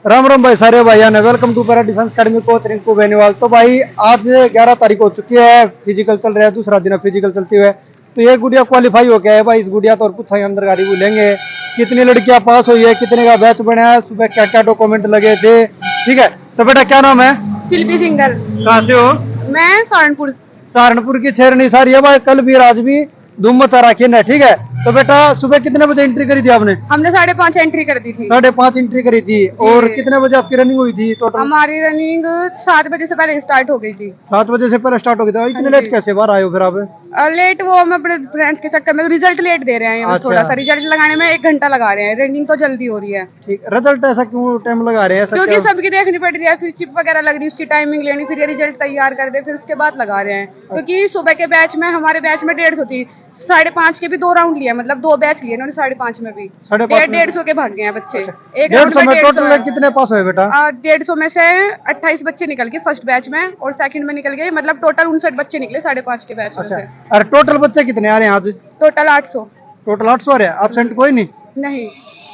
राम राम भाई सारे भाइयों ने welcome to para defence academy coach Rinku Beniwal. तो भाई आज 11 तारीख हो चुकी है, फिजिकल चल रहा है, दूसरा दिन फिजिकल चलते हुए। तो ये गुड़िया क्वालिफाई हो गया है भाई। इस गुड़िया तो और पूछा अंदर गाड़ी बोलेंगे कितनी लड़कियां पास हुई है, कितने का बैच बना है, सुबह क्या क्या डॉक्यूमेंट लगे थे। ठीक है, तो बेटा क्या नाम है? शिल्पी सिंगल। कहाँ से हो? मैं सहारनपुर। सहारनपुर की छेरनी सारी है भाई। कल भी आज भी धूम मचा रखी है, ठीक है। तो बेटा सुबह कितने बजे एंट्री करी थी आपने? हमने 5:30 एंट्री कर दी थी। 5:30 एंट्री करी थी। और कितने बजे आपकी रनिंग हुई थी टोटल? हमारी रनिंग 7 बजे से पहले स्टार्ट हो गई थी। 7 बजे से पहले स्टार्ट हो गई थी। इतने लेट कैसे बाहर आए हो फिर आप? लेट वो हम अपने फ्रेंड्स के चक्कर में रिजल्ट लेट दे रहे हैं। बस अच्छा। थोड़ा सा रिजल्ट लगाने में 1 घंटा लगा रहे हैं। रनिंग तो जल्दी हो रही है। ठीक, रिजल्ट ऐसा क्यों टाइम लगा रहे हैं? ऐसा क्योंकि क्या? सबकी देखनी पड़ रही है, फिर चिप वगैरह लग रही है, उसकी टाइमिंग लेनी, फिर ये रिजल्ट तैयार कर रहे, फिर उसके बाद लगा रहे हैं। क्योंकि सुबह के बैच में, हमारे बैच में 150 थी, 5:30 के भी 2 राउंड लिए, मतलब 2 बैच लिए इन्होंने। 5:30 में भी 150 150 के भाग गए हैं बच्चे। एक 150 राउंड में टोटल कितने पास हुए बेटा? 150 में से 28 बच्चे निकल गए फर्स्ट बैच में, और सेकंड में निकल गए, मतलब टोटल 59 बच्चे निकले 5:30 के बैच में अच्छा, से। और टोटल बच्चे कितने आ रहे हैं आज? टोटल 800। टोटल 800 आ रहे हैं। एब्सेंट कोई नहीं? नहीं,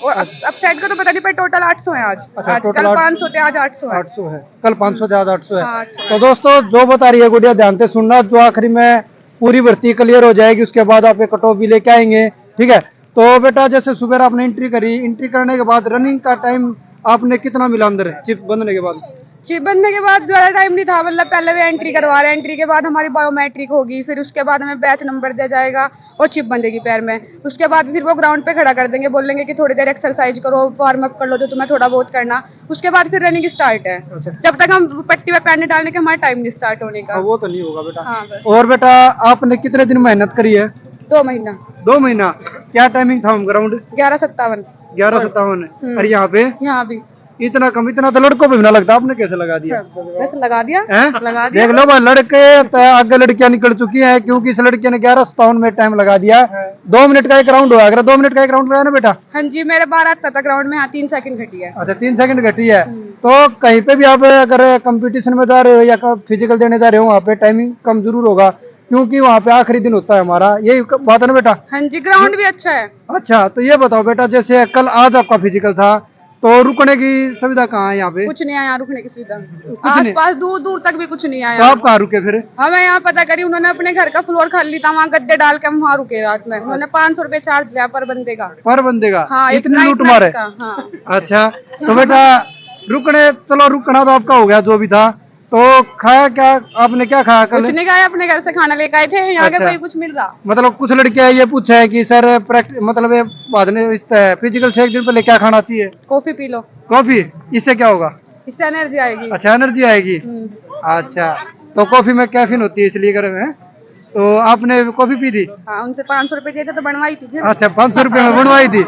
और अपसेट को तो पता नहीं, पर टोटल 800 है आज। अच्छा, आज टोटल कल 500 थे, आज 800 है। 800 है। कल 500 थे, आज 800 है। हाँ, 800 तो दोस्तों जो बता रही है गुड़िया ध्यान से सुनना। जो आखिरी में पूरी भर्ती क्लियर हो जाएगी उसके बाद आप कट ऑफ भी लेके आएंगे, ठीक है। तो बेटा जैसे सुबह आपने एंट्री करी, एंट्री करने के बाद रनिंग का टाइम आपने कितना मिला अंदर चिप बंधने के बाद? चिप बनने के बाद ज्यादा टाइम नहीं था, मतलब पहले वे एंट्री करवा रहे हैं, एंट्री के बाद हमारी बायोमेट्रिक होगी, फिर उसके बाद हमें बैच नंबर दिया जाएगा और चिप बंधेगी पैर में। उसके बाद फिर वो ग्राउंड पे खड़ा कर देंगे, बोलेंगे कि थोड़ी देर एक्सरसाइज करो, वार्म अप कर लो जो तुम्हें थोड़ा बहुत करना। उसके बाद फिर रनिंग स्टार्ट है। अच्छा। जब तक हम पट्टी में पैर नहीं डालने के हमारा टाइम नहीं स्टार्ट होने का। वो तो नहीं होगा बेटा। हाँ, बस। और बेटा आपने कितने दिन मेहनत करी है? 2 महीना। 2 महीना। क्या टाइमिंग था ग्राउंड? 11:57। 11:57। और यहाँ पे यहाँ भी इतना कम? इतना तो लड़कों पे भी ना लगता, आपने कैसे लगा दिया? वैसे लगा दिया हैं? लगा दिया। देख लो भाई, लड़के तो आगे लड़कियां निकल चुकी हैं, क्योंकि इस लड़के ने 11:57 में टाइम लगा दिया। 2 मिनट का एक राउंड हुआ। अगर 2 मिनट का एक राउंड लगाया ना बेटा? हाँ जी, मेरे 12 तक ग्राउंड में 3 सेकंड घटी है। अच्छा, 3 सेकंड घटी है। तो कहीं पे भी आप अगर कंपटीशन में जा रहे हो या फिजिकल देने जा रहे हो, वहाँ पे टाइमिंग कम जरूर होगा, क्योंकि वहाँ पे आखिरी दिन होता है हमारा। यही बात है ना बेटा? हाँ जी, ग्राउंड भी अच्छा है। अच्छा, तो ये बताओ बेटा, जैसे कल आज आपका फिजिकल था, तो रुकने की सुविधा कहाँ है यहाँ पे? कुछ नहीं आया यहाँ रुकने की सुविधा। नहीं? आसपास दूर दूर तक भी कुछ नहीं तो आया। आप कहाँ रुके फिर? हमें यहाँ पता करी, उन्होंने अपने घर का फ्लोर खाली था, वहाँ गद्दे डाल के हम वहाँ रुके रात में। उन्होंने 500 रुपए चार्ज लिया पर बंदे का। पर बंदे का? हाँ, इतनी लूट मारे? हाँ। अच्छा, तो बेटा रुकने, चलो रुकना तो आपका हो गया जो भी था। तो खाया क्या आपने? क्या खाया कल? कुछ नहीं खाया, अपने घर से खाना लेके आए थे। यहाँ के अच्छा। कोई कुछ मिल रहा। मतलब कुछ लड़कियां ये पूछा है कि सर मतलब ये बाद में फिजिकल से 1 दिन पहले क्या खाना चाहिए? Coffee P low, coffee. इससे क्या होगा? इससे एनर्जी आएगी। अच्छा, एनर्जी आएगी। अच्छा, तो कॉफी में कैफीन होती है, इसलिए घर में। तो आपने कॉफी पी थी? हाँ, उनसे 500 रुपए दिए थे तो बनवाई थी फिर। अच्छा, 500 रुपये में बनवाई थी?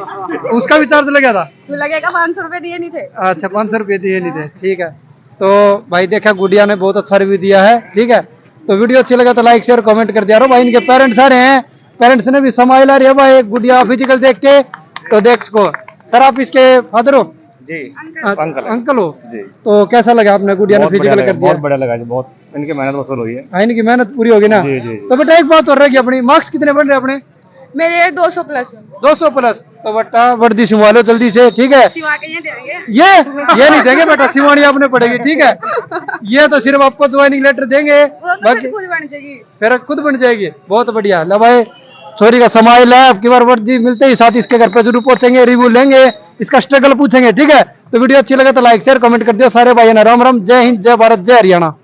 उसका भी चार्ज लगा था? क्यों लगेगा, 500 रुपए दिए नहीं थे। अच्छा, 500 रुपये दिए नहीं थे, ठीक है। तो भाई देखा, गुड़िया ने बहुत अच्छा रिव्यू दिया है, ठीक है। तो वीडियो अच्छी लगा तो लाइक शेयर कमेंट कर दिया। भाई इनके पेरेंट्स आ रहे हैं, पेरेंट्स ने भी समाइल आ रही है भाई गुड़िया फिजिकल देख के। तो देख को सर, आप इसके फादर हो? जी, अंकल हो जी। तो कैसा लगा आपने गुड़िया ने फिजिकल कर दिया? बहुत बढ़िया लगा जी, बहुत इनकी मेहनत वसूल हुई है। हाँ, इनकी मेहनत पूरी होगी ना? जी, जी। तो बेटा एक बात और रहेगी अपनी, मार्क्स कितने बन रहे अपने? मेरे 200 प्लस। 200 प्लस। तो बेटा वर्दी सिंवा लो जल्दी से, ठीक है। सिवा के ये देंगे। ये नहीं देंगे बेटा, सिवानी आपने पड़ेगी, ठीक है। ये तो सिर्फ आपको ज्वाइनिंग लेटर देंगे, वो तो बाकी फिर खुद बन जाएगी। फिर खुद बन जाएगी। बहुत बढ़िया। ला भाई छोरी का समाइल है, आपकी बार वर्दी मिलते ही साथ इसके घर पे जरूर पहुंचेंगे, रिव्यू लेंगे, इसका स्ट्रगल पूछेंगे, ठीक है। तो वीडियो अच्छी लगे तो लाइक शेयर कमेंट कर दियो सारे भाई। राम राम, जय हिंद, जय भारत, जय हरियाणा।